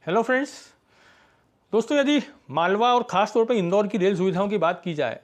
Hello friends. दोस्तों, यदि मालवा और ख़ास तौर पर इंदौर की रेल सुविधाओं की बात की जाए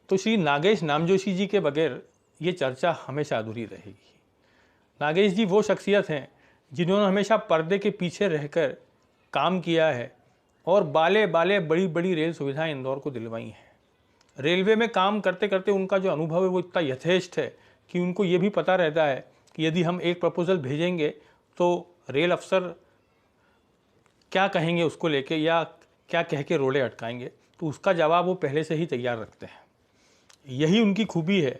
तो श्री नागेश नामजोशी जी के बगैर ये चर्चा हमेशा अधूरी रहेगी। नागेश जी वो शख्सियत हैं जिन्होंने हमेशा पर्दे के पीछे रहकर काम किया है और बाले बाले बड़ी बड़ी रेल सुविधाएं इंदौर को दिलवाई हैं। रेलवे में काम करते करते उनका जो अनुभव है वो इतना यथेष्ट है कि उनको ये भी पता रहता है कि यदि हम एक प्रपोज़ल भेजेंगे तो रेल अफसर क्या कहेंगे उसको लेके या क्या कह के रोड़े अटकाएंगे, तो उसका जवाब वो पहले से ही तैयार रखते हैं। यही उनकी खूबी है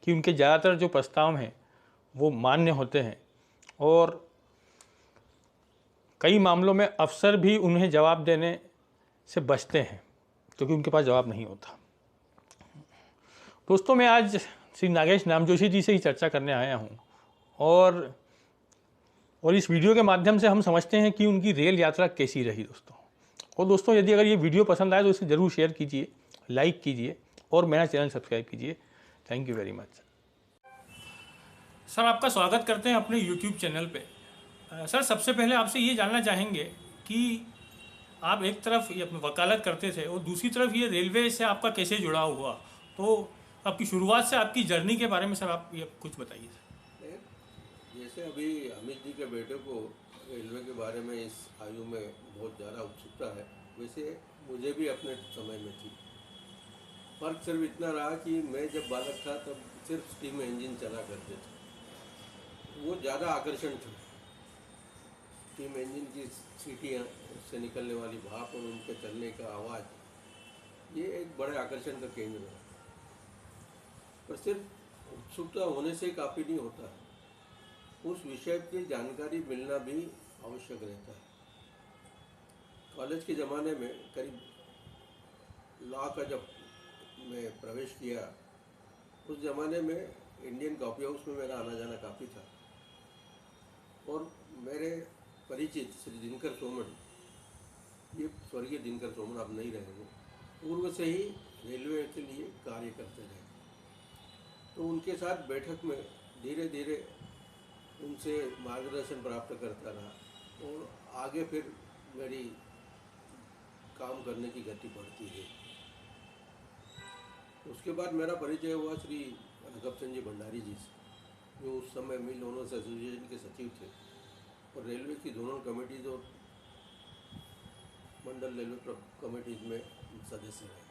कि उनके ज़्यादातर जो प्रस्ताव हैं वो मान्य होते हैं और कई मामलों में अफसर भी उन्हें जवाब देने से बचते हैं क्योंकि उनके पास जवाब नहीं होता। दोस्तों, मैं आज श्री नागेश नामजोशी जी से ही चर्चा करने आया हूँ और इस वीडियो के माध्यम से हम समझते हैं कि उनकी रेल यात्रा कैसी रही दोस्तों। यदि अगर ये वीडियो पसंद आए तो इसे ज़रूर शेयर कीजिए, लाइक कीजिए और मेरा चैनल सब्सक्राइब कीजिए। Thank you very much. Sir, आपका स्वागत करते हैं अपने यूट्यूब चैनल पे। सर, सबसे पहले आपसे ये जानना चाहेंगे कि आप एक तरफ ये वकालत करते थे और दूसरी तरफ ये रेलवे से आपका कैसे जुड़ा हुआ, तो आपकी शुरुआत से आपकी जर्नी के बारे में सर आप ये कुछ बताइए। जैसे अभी अमित जी के बेटे को रेलवे के बारे में इस आयु में बहुत ज़्यादा उत्सुकता है, वैसे मुझे भी अपने समय में थी। फर्क सिर्फ इतना रहा कि मैं जब बालक था तब सिर्फ स्टीम इंजन चला करते थे, वो ज़्यादा आकर्षण था। स्टीम इंजन की सीटियाँ, उससे निकलने वाली भाप और उनके चलने का आवाज़, ये एक बड़े आकर्षण का केंद्र है। पर सिर्फ उत्सुकता होने से काफ़ी नहीं होता है, उस विषय की जानकारी मिलना भी आवश्यक रहता है। कॉलेज के ज़माने में करीब लॉ का जब मैं प्रवेश किया, उस ज़माने में इंडियन कॉफ़ी हाउस में मेरा आना जाना काफ़ी था और मेरे परिचित श्री दिनकर सोमन, ये स्वर्गीय दिनकर सोमन अब नहीं रहे, वो पूर्व से ही रेलवे के लिए कार्य करते रहे। तो उनके साथ बैठक में धीरे धीरे उनसे मार्गदर्शन प्राप्त करता रहा और आगे फिर मेरी काम करने की गति बढ़ती है। उसके बाद मेरा परिचय हुआ श्री राघव चंद जी भंडारी जी से, जो उस समय मिल ओनर्स एसोसिएशन के सचिव थे और रेलवे की दोनों कमेटीज और मंडल रेलवे कमेटीज में सदस्य रहे।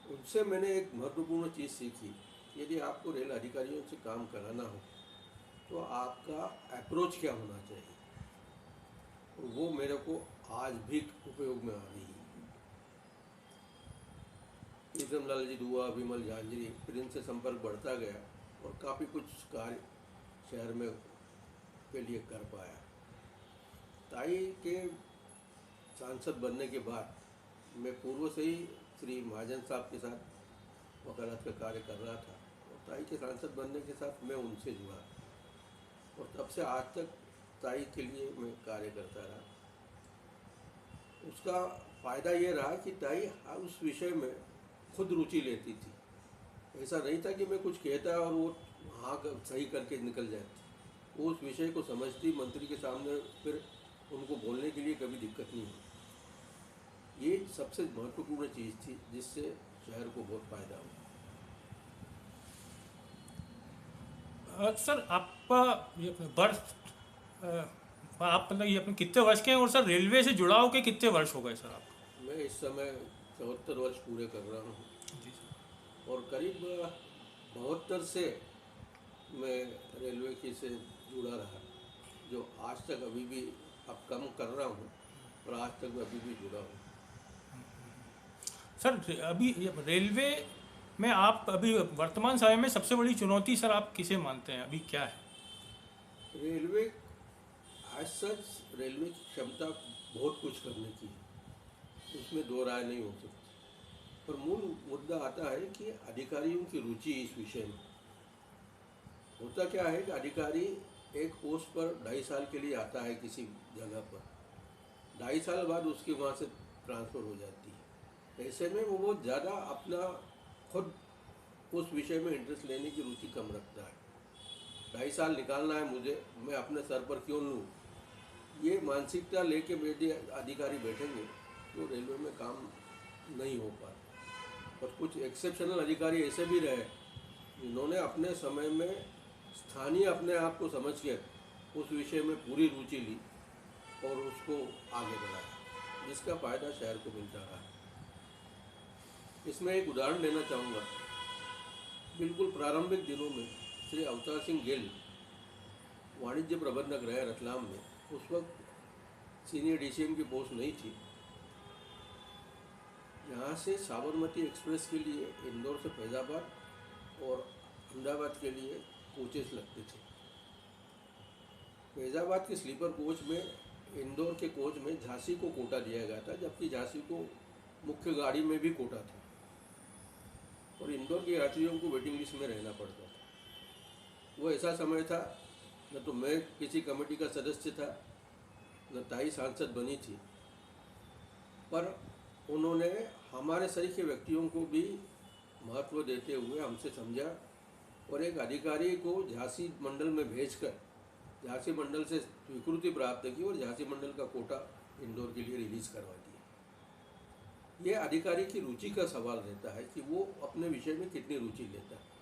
उनसे मैंने एक महत्वपूर्ण चीज़ सीखी, यदि आपको रेल अधिकारियों से काम कराना हो तो आपका अप्रोच क्या होना चाहिए, और वो मेरे को आज भी उपयोग में आ रही है। प्रीतमलाल जी दुआ, विमल झांझरी, फिर इनसे संपर्क बढ़ता गया और काफ़ी कुछ कार्य शहर में के लिए कर पाया। ताई के सांसद बनने के बाद मैं पूर्व से ही श्री महाजन साहब के साथ वकालत का कार्य कर रहा था और ताई के सांसद बनने के साथ मैं उनसे जुड़ा और तब से आज तक ताई के लिए मैं कार्य करता रहा। उसका फ़ायदा ये रहा कि ताई उस विषय में खुद रुचि लेती थी। ऐसा नहीं था कि मैं कुछ कहता और वो हाँ सही करके निकल जाती। वो उस विषय को समझती, मंत्री के सामने फिर उनको बोलने के लिए कभी दिक्कत नहीं हुई। ये सबसे महत्वपूर्ण चीज़ थी जिससे शहर को बहुत फ़ायदा हुआ। सर, आपका ये बर्थ आप मतलब ये अपने कितने वर्ष के हैं और सर रेलवे से जुड़ाव के कितने वर्ष हो गए सर आप? मैं इस समय 74 वर्ष पूरे कर रहा हूँ जी सर। और करीब 72 से मैं रेलवे की से जुड़ा रहा, जो आज तक अभी भी अब कम कर रहा हूँ और आज तक मैं अभी भी जुड़ा हूँ। सर, अभी रेलवे में आप अभी वर्तमान समय में सबसे बड़ी चुनौती सर आप किसे मानते हैं, अभी क्या है? रेलवे एज सच, रेलवे की क्षमता बहुत कुछ करने की है, उसमें दो राय नहीं हो सकती। पर मूल मुद्दा आता है कि अधिकारियों की रुचि इस विषय में। होता क्या है कि अधिकारी एक पोस्ट पर 2.5 साल के लिए आता है किसी जगह पर, 2.5 साल बाद उसकी वहाँ से ट्रांसफ़र हो जाती है। ऐसे में वो बहुत ज़्यादा अपना खुद उस विषय में इंटरेस्ट लेने की रुचि कम रखता है। 2.5 साल निकालना है मुझे, मैं अपने सर पर क्यों लूँ, ये मानसिकता लेके बैठे अधिकारी बैठेंगे तो रेलवे में काम नहीं हो पाता। और कुछ एक्सेप्शनल अधिकारी ऐसे भी रहे जिन्होंने अपने समय में स्थानीय अपने आप को समझ के उस विषय में पूरी रुचि ली और उसको आगे बढ़ाया, जिसका फ़ायदा शहर को मिल रहा है। इसमें एक उदाहरण देना चाहूँगा। बिल्कुल प्रारंभिक दिनों में श्री अवतार सिंह गिल वाणिज्य प्रबंधक रहे रतलाम में। उस वक्त सीनियर डीसीएम की पोस्ट नहीं थी। यहाँ से साबरमती एक्सप्रेस के लिए इंदौर से फैज़ाबाद और अहमदाबाद के लिए कोचेस लगते थे। फैज़ाबाद के स्लीपर कोच में, इंदौर के कोच में झांसी को कोटा दिया गया था, जबकि झांसी को मुख्य गाड़ी में भी कोटा था और इंदौर के यात्रियों को वेटिंग लिस्ट में रहना पड़ता था। वो ऐसा समय था न तो मैं किसी कमेटी का सदस्य था, न ताई सांसद बनी थी, पर उन्होंने हमारे सही के व्यक्तियों को भी महत्व देते हुए हमसे समझा और एक अधिकारी को झांसी मंडल में भेजकर झांसी मंडल से स्वीकृति प्राप्त की और झांसी मंडल का कोटा इंदौर के लिए रिलीज करवा दिया। ये अधिकारी की रुचि का सवाल रहता है कि वो अपने विषय में कितनी रुचि लेता है।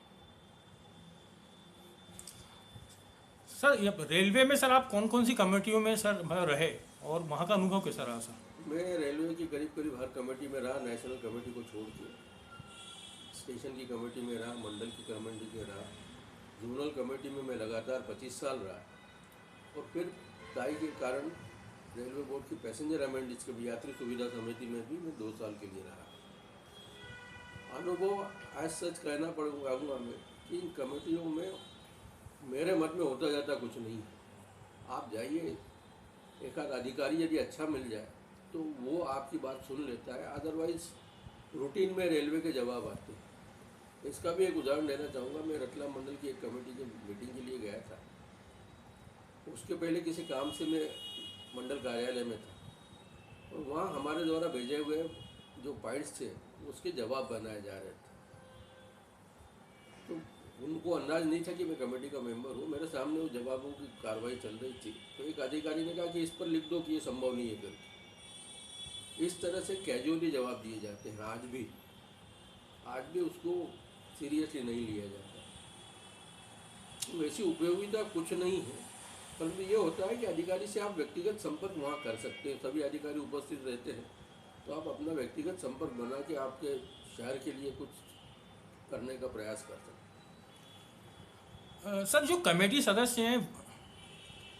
सर ये रेलवे में सर आप कौन कौन सी कमेटियों में सर रहे और वहाँ का अनुभव कैसा रहा सर? मैं रेलवे की करीब हर कमेटी में रहा, नेशनल कमेटी को छोड़ के। स्टेशन की कमेटी में रहा, मंडल की कमेटी में रहा, जोनल कमेटी में मैं लगातार 25 साल रहा और फिर दाई के कारण रेलवे बोर्ड की पैसेंजर अमेंडमेंट्स के यात्री सुविधा समिति में भी मैं 2 साल के लिए रहा। अनुभव एज सच कहना पड़ूंगा मैं कि इन कमेटियों में मेरे मत में होता जाता कुछ नहीं है। आप जाइए, एक आध अधिकारी यदि अच्छा मिल जाए तो वो आपकी बात सुन लेता है, अदरवाइज रूटीन में रेलवे के जवाब आते हैं। इसका भी एक उदाहरण देना चाहूँगा। मैं रतलाम मंडल की एक कमेटी की मीटिंग के लिए गया था। उसके पहले किसी काम से मैं मंडल कार्यालय में था और वहाँ हमारे द्वारा भेजे हुए जो पॉइंट्स थे उसके जवाब बनाए जा रहे थे। तो उनको अंदाज नहीं था कि मैं कमेटी का मेंबर हूँ। मेरे सामने वो जवाबों की कार्रवाई चल रही थी तो एक अधिकारी ने कहा कि इस पर लिख दो कि ये संभव नहीं है करके। इस तरह से कैजुअली जवाब दिए जाते हैं। आज भी उसको सीरियसली नहीं लिया जाता। तो वैसी उपयोगिता कुछ नहीं है, परंतु ये होता है कि अधिकारी से आप व्यक्तिगत संपर्क वहाँ कर सकते हैं। सभी अधिकारी उपस्थित रहते हैं तो आप अपना व्यक्तिगत संपर्क बना के आपके शहर के लिए कुछ करने का प्रयास कर सकते हैं। सर जो कमेटी सदस्य हैं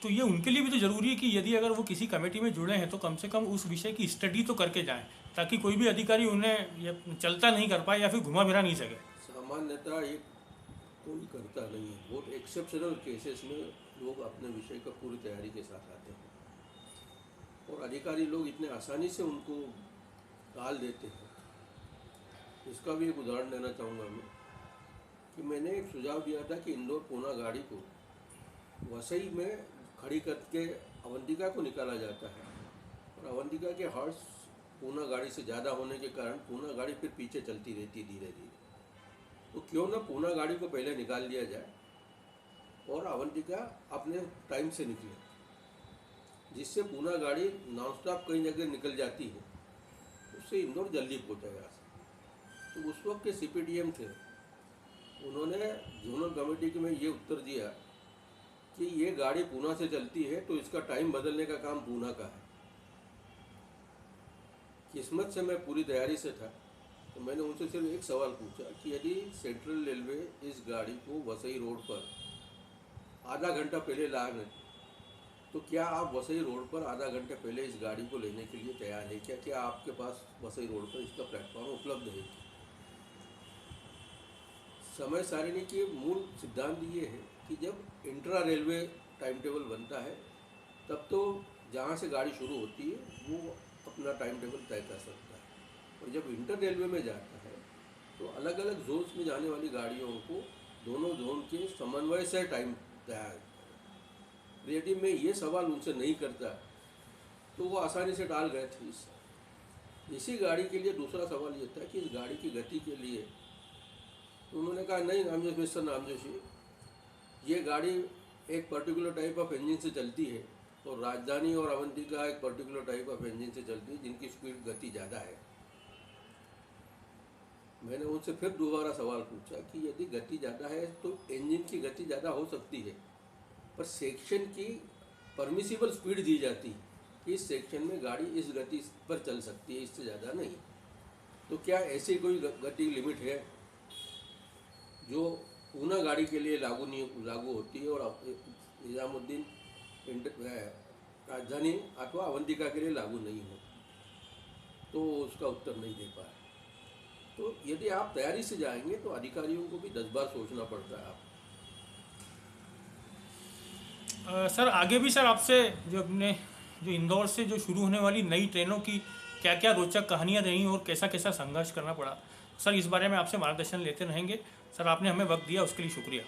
तो ये उनके लिए भी तो ज़रूरी है कि यदि अगर वो किसी कमेटी में जुड़े हैं तो कम से कम उस विषय की स्टडी तो करके जाएं, ताकि कोई भी अधिकारी उन्हें ये चलता नहीं कर पाए या फिर घुमा फिरा नहीं सके। सामान्यतः ये कोई करता नहीं है। बहुत एक्सेप्शनल केसेस में लोग अपने विषय का पूरी तैयारी के साथ आते हैं और अधिकारी लोग इतने आसानी से उनको टाल देते हैं। इसका भी एक उदाहरण देना चाहूँगा मैं कि मैंने एक सुझाव दिया था कि इंदौर पूना गाड़ी को वसई में खड़ी करके अवंतिका को निकाला जाता है और अवंतिका के हॉर्स पूना गाड़ी से ज़्यादा होने के कारण पूना गाड़ी फिर पीछे चलती रहती धीरे धीरे। तो क्यों ना पूना गाड़ी को पहले निकाल दिया जाए और अवंतिका अपने टाइम से निकले, जिससे पूना गाड़ी नॉनस्टॉप कई जगह निकल जाती है, उससे इंदौर जल्दी पहुँचेगा। तो उस वक्त के CPDM थे, उन्होंने जोनल कमेटी में ये उत्तर दिया कि ये गाड़ी पूना से चलती है तो इसका टाइम बदलने का काम पूना का है। किस्मत से मैं पूरी तैयारी से था तो मैंने उनसे सिर्फ एक सवाल पूछा कि यदि सेंट्रल रेलवे इस गाड़ी को वसई रोड पर आधा घंटा पहले लाए तो क्या आप वसई रोड पर आधा घंटे पहले इस गाड़ी को लेने के लिए तैयार है क्या? क्या आपके पास वसई रोड पर इसका प्लेटफॉर्म उपलब्ध है? समय सारिणी के मूल सिद्धांत ये है कि जब इंट्रा रेलवे टाइम टेबल बनता है तब तो जहाँ से गाड़ी शुरू होती है वो अपना टाइम टेबल तय कर सकता है, और जब इंटर रेलवे में जाता है तो अलग अलग जोन्स में जाने वाली गाड़ियों को दोनों जोन के समन्वय से टाइम तैयार। यदि मैं ये सवाल उनसे नहीं करता तो वो आसानी से टाल गए थे। इसी गाड़ी के लिए दूसरा सवाल ये था कि इस गाड़ी की गति के लिए तो उन्होंने कहा नहीं मिस्टर नामजोशी, ये गाड़ी एक पर्टिकुलर टाइप ऑफ इंजन से चलती है तो राजधानी और अवंतिका एक पर्टिकुलर टाइप ऑफ इंजन से चलती है जिनकी स्पीड गति ज़्यादा है। मैंने उनसे फिर दोबारा सवाल पूछा कि यदि गति ज़्यादा है तो इंजन की गति ज़्यादा हो सकती है, पर सेक्शन की परमिसिबल स्पीड दी जाती है कि इस सेक्शन में गाड़ी इस गति पर चल सकती है, इससे ज़्यादा नहीं। तो क्या ऐसी कोई गति लिमिट है जो पूना गाड़ी के लिए लागू होती है और निज़ामुद्दीन राजधानी अथवा अवंतिका के लिए लागू नहीं हो? तो उसका उत्तर नहीं दे पाए। तो यदि आप तैयारी से जाएंगे तो अधिकारियों को भी 10 बार सोचना पड़ता है। आप सर आगे भी सर आपसे जो इंदौर से जो शुरू होने वाली नई ट्रेनों की क्या क्या रोचक कहानियाँ रही और कैसा कैसा संघर्ष करना पड़ा, सर इस बारे में आपसे मार्गदर्शन लेते रहेंगे। सर आपने हमें वक्त दिया उसके लिए शुक्रिया।